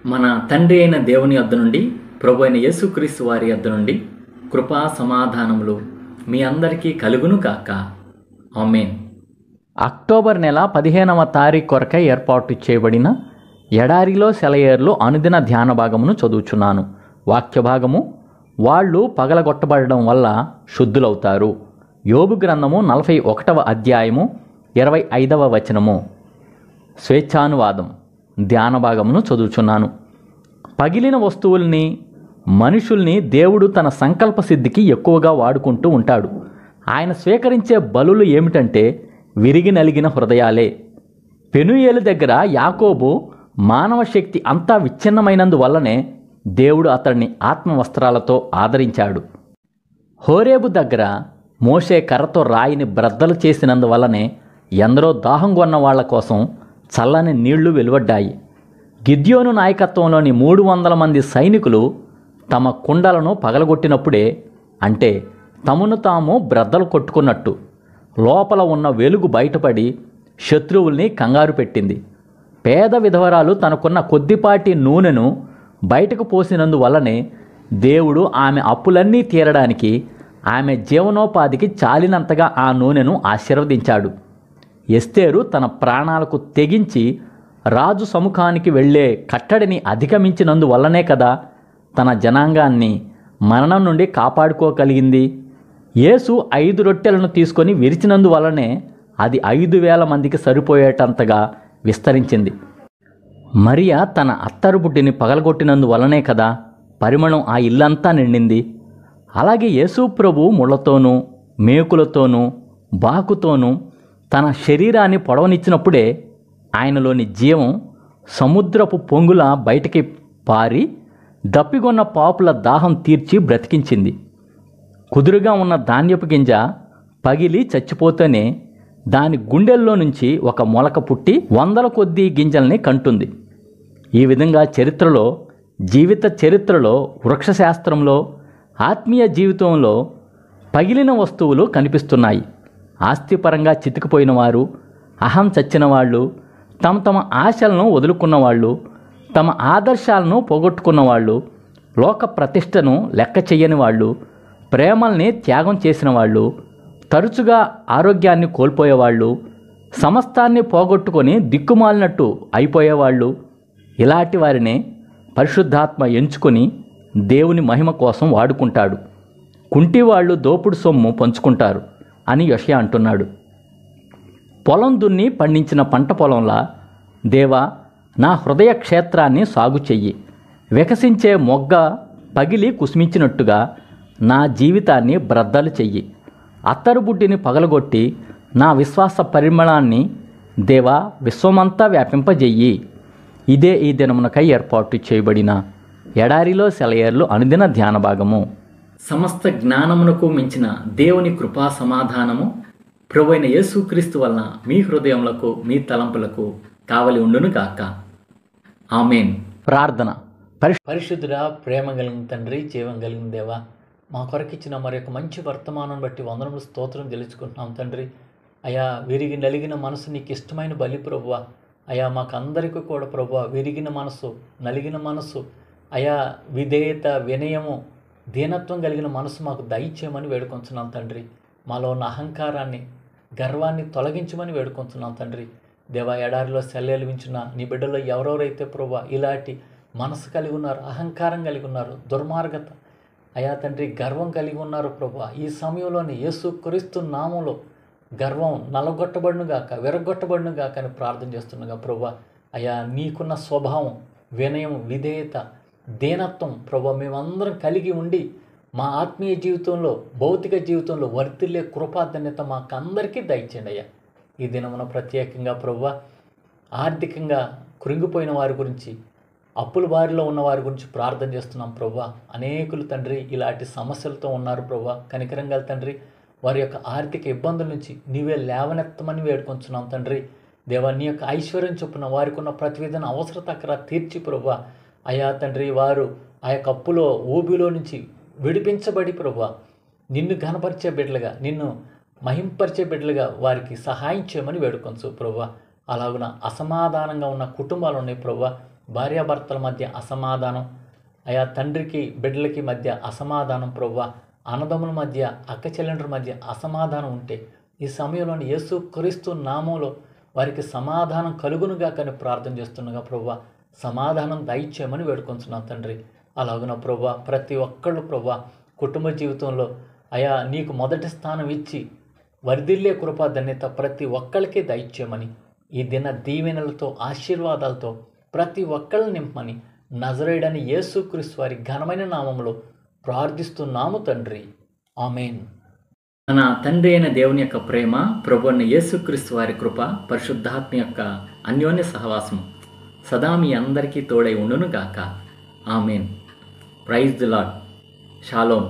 మన తండ్రి అయిన దేవుని యొద్ద నుండి, ప్రభు అయిన యేసుక్రీస్తు వారి యొద్ద నుండి కృపా సమాధానములు మీ అందరికీ కలుగును కాక. ఆమేన్. అక్టోబర్ నెల 15వ తారీఖు కొరకై ఏర్పాటు చేయబడిన ఎడారిలో సెలయేర్లు అనుదిన ధ్యాన భాగమును చదువుచున్నాను. వాక్య భాగము: వాళ్ళు పగలగొట్టబడడం వల్ల శుద్ధులవుతారు. యోబు గ్రంథము 41వ అధ్యాయము 25వ వచనము. స్వేచ్ఛానువాదం ధ్యాన భాగమును చదువుచున్నాను. పగిలిన వస్తువుల్ని, మనుషుల్ని దేవుడు తన సంకల్ప సిద్ధికి ఎక్కువగా వాడుకుంటూ ఉంటాడు. ఆయన స్వీకరించే బలులు ఏమిటంటే విరిగి నలిగిన హృదయాలే. పెనూయేలు దగ్గర యాకోబు మానవ శక్తి అంతా విచ్ఛిన్నమైనందువల్లనే దేవుడు అతడిని ఆత్మవస్త్రాలతో ఆదరించాడు. హోరేబు దగ్గర మోషే కర్రతో రాయిని బ్రద్దలు చేసినందువల్లనే ఎందరో దాహం కొన్న వాళ్ల కోసం చల్లని నీళ్లు వెలువడ్డాయి. గిద్యోను నాయకత్వంలోని 300 మంది సైనికులు తమ కుండలను పగలగొట్టినప్పుడే, అంటే తమను తాము బ్రద్దలు కొట్టుకున్నట్టు, లోపల ఉన్న వెలుగు బయటపడి శత్రువుల్ని కంగారు పెట్టింది. పేద విధవరాలు తనకున్న కొద్దిపాటి నూనెను బయటకు పోసినందువల్లనే దేవుడు ఆమె అప్పులన్నీ తీరడానికి, ఆమె జీవనోపాధికి చాలినంతగా ఆ నూనెను ఆశీర్వదించాడు. ఎస్తేరు తన ప్రాణాలకు తెగించి రాజు సముఖానికి వెళ్ళే కట్టడిని అధిగమించినందువల్లనే కదా తన జనాంగాన్ని మరణం నుండి కాపాడుకోగలిగింది. యేసు 5 రొట్టెలను తీసుకొని విరిచినందువల్లనే అది 5,000 మందికి సరిపోయేటంతగా విస్తరించింది. మరియా తన అత్తరు బుడ్డిని పగలగొట్టినందువల్లనే కదా పరిమళం ఆ ఇల్లంతా నిండింది. అలాగే యేసు ప్రభు ముళ్ళతోనూ, మేకులతోనూ, బాకుతోనూ తన శరీరాన్ని పొడవనిచ్చినప్పుడే ఆయనలోని జీవం సముద్రపు పొంగుల బయటికి పారి దప్పిగొన్న పాపుల దాహం తీర్చి బ్రతికించింది. కుదురుగా ఉన్న ధాన్యపు గింజ పగిలి చచ్చిపోతేనే దాని గుండెల్లో నుంచి ఒక మొలక పుట్టి 100 కొద్దీ గింజల్ని కంటుంది. ఈ విధంగా చరిత్రలో, జీవిత చరిత్రలో, వృక్షశాస్త్రంలో, ఆత్మీయ జీవితంలో పగిలిన వస్తువులు కనిపిస్తున్నాయి. ఆస్తిపరంగా చితికిపోయిన వారు, అహం చచ్చిన వాళ్ళు, తమ తమ ఆశలను వదులుకున్నవాళ్ళు, తమ ఆదర్శాలను పోగొట్టుకున్న వాళ్ళు, లోక ప్రతిష్టను లెక్క చెయ్యని వాళ్ళు, ప్రేమల్ని త్యాగం చేసిన వాళ్ళు, తరచుగా ఆరోగ్యాన్ని కోల్పోయేవాళ్ళు, సమస్తాన్ని పోగొట్టుకొని దిక్కుమాలినట్టు అయిపోయేవాళ్ళు, ఇలాంటి వారినే పరిశుద్ధాత్మ ఎంచుకొని దేవుని మహిమ కోసం వాడుకుంటాడు. కుంటివాళ్ళు దోపుడు సొమ్ము పంచుకుంటారు అని యెషయా అంటున్నాడు. పొలం దున్ని పండించిన పంట పొలంలా దేవా, నా హృదయ క్షేత్రాన్ని సాగు చెయ్యి. వికసించే మొగ్గ పగిలి కుసుమించినట్టుగా నా జీవితాన్ని బ్రద్దలు చెయ్యి. అత్తరుబుడ్డిని పగలగొట్టి నా విశ్వాస పరిమళాన్ని దేవా విశ్వమంతా వ్యాపింపజెయ్యి. ఇదే ఈ దినమునకై ఏర్పాటు చేయబడిన ఎడారిలో సెలయేర్లు అనుదిన ధ్యాన భాగము. సమస్త జ్ఞానమునకు మించిన దేవుని కృపా సమాధానము ప్రభు అయిన యేసుక్రీస్తు వలన మీ హృదయములకు, మీ తలంపులకు కావలి ఉండును గాక. ఆమేన్. ప్రార్థన. పరిశుద్ధుడా, ప్రేమ కలిగిన తండ్రి, జీవం కలిగిన దేవా, మా కొరకిచ్చిన మరి యొక్క మంచి వర్తమానం బట్టి వందనములు స్తోత్రం తెలుసుకుంటున్నాం తండ్రి. అయా, విరిగి నలిగిన మనసు నీకు ఇష్టమైన బలి ప్రభువా. అయా, మాకందరికీ కూడా ప్రభువా విరిగిన మనసు, నలిగిన మనసు, అయా విధేయత, వినయము, దీనత్వం కలిగిన మనసు మాకు దయచేయమని వేడుకొంచున్నాం తండ్రి. మాలో ఉన్న అహంకారాన్ని, గర్వాన్ని తొలగించమని వేడుకొంచున్నాం తండ్రి. దేవా, ఎడారిలో సెల్లేలు వించున్న నీ బిడ్డలో ఎవరెవరైతే ప్రభువా ఇలాంటి మనసు కలిగి ఉన్నారు, అహంకారం కలిగి ఉన్నారు, దుర్మార్గత, అయా తండ్రి గర్వం కలిగి ఉన్నారు ప్రభువా, ఈ సమయంలోని యేసుక్రీస్తు నామంలో గర్వం నలగొట్టబడునుగాక, విరగొట్టబడునుగాక అని ప్రార్థన చేస్తుండగా ప్రభువా, అయా నీకున్న స్వభావం, వినయం, విధేయత, దీనత్వం ప్రభువా మేమందరం కలిగి ఉండి మా ఆత్మీయ జీవితంలో, భౌతిక జీవితంలో వర్తిల్లే కృపాధన్యత మాకందరికీ దయచేయండి అయ్యా. ఈ దినమున ప్రత్యేకంగా ప్రభువా ఆర్థికంగా కృంగిపోయిన వారి గురించి, అప్పుల బారిలో ఉన్న వారి గురించి ప్రార్థన చేస్తున్నాం ప్రభువా. అనేకులు తండ్రి ఇలాంటి సమస్యలతో ఉన్నారు ప్రభువా. కనికరంగా తండ్రి వారి యొక్క ఆర్థిక ఇబ్బందుల నుంచి నీవే లేవనెత్తమని వేడుకొంచున్నాం తండ్రి. దేవా, నీ యొక్క ఐశ్వర్యం చొప్పున వారికి ఉన్న ప్రతి విధమైన అవసరత అక్కడ తీర్చి ప్రభువా. అయా తండ్రి వారు ఆ యొక్క అప్పులో, ఊబిలో నుంచి విడిపించబడి ప్రభువా నిన్ను ఘనపరిచే బిడ్డలుగా, నిన్ను మహింపరిచే బిడ్డలుగా వారికి సహాయం చేయమని వేడుకొంచు ప్రభువా. అలాగున అసమాధానంగా ఉన్న కుటుంబాలు ఉన్నాయి ప్రభువా. భార్యాభర్తల మధ్య అసమాధానం, అయా తండ్రికి బిడ్డలకి మధ్య అసమాధానం ప్రభువా, అన్నదమ్ముల మధ్య అక్క చెల్లెండ్ర మధ్య అసమాధానం ఉంటే ఈ సమయంలోని యేసు క్రీస్తు నామంలో వారికి సమాధానం కలుగునుగా కానీ ప్రార్థన చేస్తుండగా ప్రభువా, సమాధానం దయచేయమని వేడుకొంచున్నాం తండ్రి. అలాగున ప్రభువా, ప్రతి ఒక్కళ్ళు ప్రభువా కుటుంబ జీవితంలో అయా నీకు మొదటి స్థానం ఇచ్చి వర్ధిల్లే కృపా ధన్యత ప్రతి ఒక్కళ్ళకే దయచేయమని, ఈ దిన దీవెనలతో ఆశీర్వాదాలతో ప్రతి ఒక్కళ్ళని నింపమని నజరేయుడని యేసుక్రీస్తు వారి ఘనమైన నామంలో ప్రార్థిస్తున్నాము తండ్రి. ఆమేన్. మన తండ్రి అయిన దేవుని యొక్క ప్రేమ, ప్రభు అయిన యేసుక్రీస్తు వారి కృప, పరిశుద్ధాత్మ యొక్క అన్యోన్య సహవాసం సదా మీ అందరికీ తోడై ఉండును గాక. Amen. Praise the Lord. Shalom.